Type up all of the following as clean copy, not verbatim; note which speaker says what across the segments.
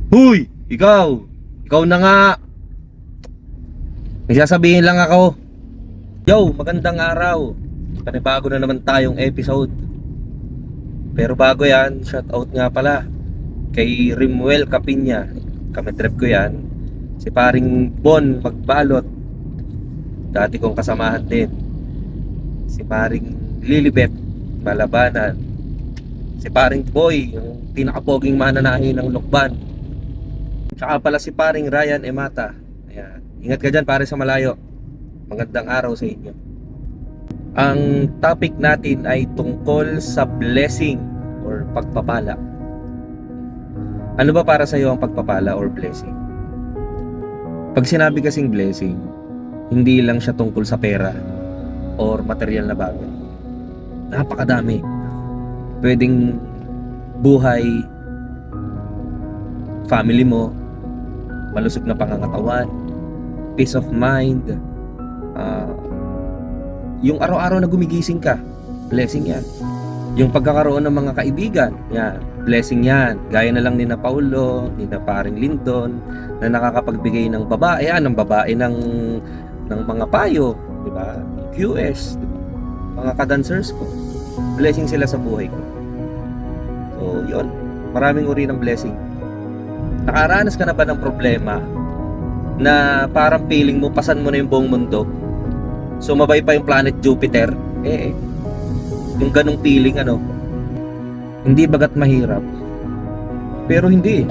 Speaker 1: Huy! Ikaw! Ikaw na nga! May sasabihin lang ako. Yo, magandang araw. Panibago na naman tayong episode. Pero bago yan, shoutout nga pala kay Rimuel Capinya. Kamitrip ko yan. Si paring Bon Magbalot, dati kong kasamahan din. Si paring Lilibet Malabanan. Si paring Boy, yung pinakapoging mananahi ng Lokban. Tsaka pala si paring Ryan Emata. Ayan. Ingat ka dyan pare sa malayo. Magandang araw sa inyo. Ang topic natin ay tungkol sa blessing or pagpapala. Ano ba para sa iyo ang pagpapala or blessing? Pag sinabi kasing blessing, hindi lang siya tungkol sa pera or material na bagay. Napakadami. Pwedeng buhay, family mo, malusog na pangangatawan, peace of mind, yung araw-araw na gumigising ka, blessing yan. Yung pagkakaroon ng mga kaibigan, yan, blessing yan. Gaya na lang ni na Paulo, ni na paring Linton, na nakakapagbigay ng babae, ng babae ng mga payo, di ba? QS, di ba? Mga kadancers ko, blessing sila sa buhay ko. So, yun, maraming uri ng blessing. Nakaranas ka na ba ng problema na parang feeling mo pasan mo na yung buong mundo? Sumabay pa yung planet Jupiter? Yung ganong feeling, hindi bagat mahirap, pero hindi.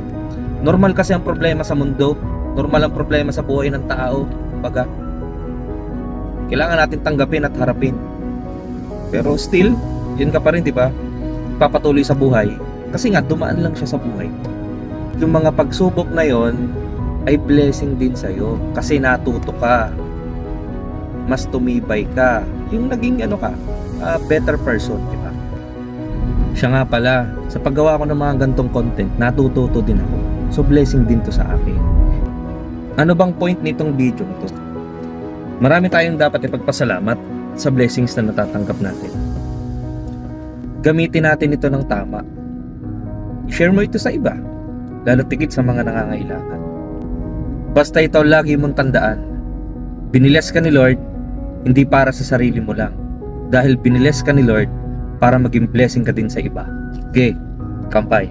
Speaker 1: Normal kasi ang problema sa mundo. Normal ang problema sa buhay ng tao. Baga, kailangan natin tanggapin at harapin. Pero still, yun ka pa rin, di ba? Papatuloy sa buhay. Kasi nga, dumaan lang siya sa buhay. Yung mga pagsubok na yon ay blessing din sa'yo. Kasi natuto ka. Mas tumibay ka. Yung naging better person, di ba? Siya nga pala, sa paggawa ko ng mga gantong content, natututo din ako. So blessing din to sa akin. Ano bang point nitong video ito? Marami tayong dapat ipagpasalamat sa blessings na natatanggap natin. Gamitin natin ito ng tama. I-share mo ito sa iba, lalo tigit sa mga nangangailangan. Basta ito lagi mong tandaan, biniles ka ni Lord hindi para sa sarili mo lang, dahil biniles ka ni Lord para maging blessing ka din sa iba. Okay, kampay.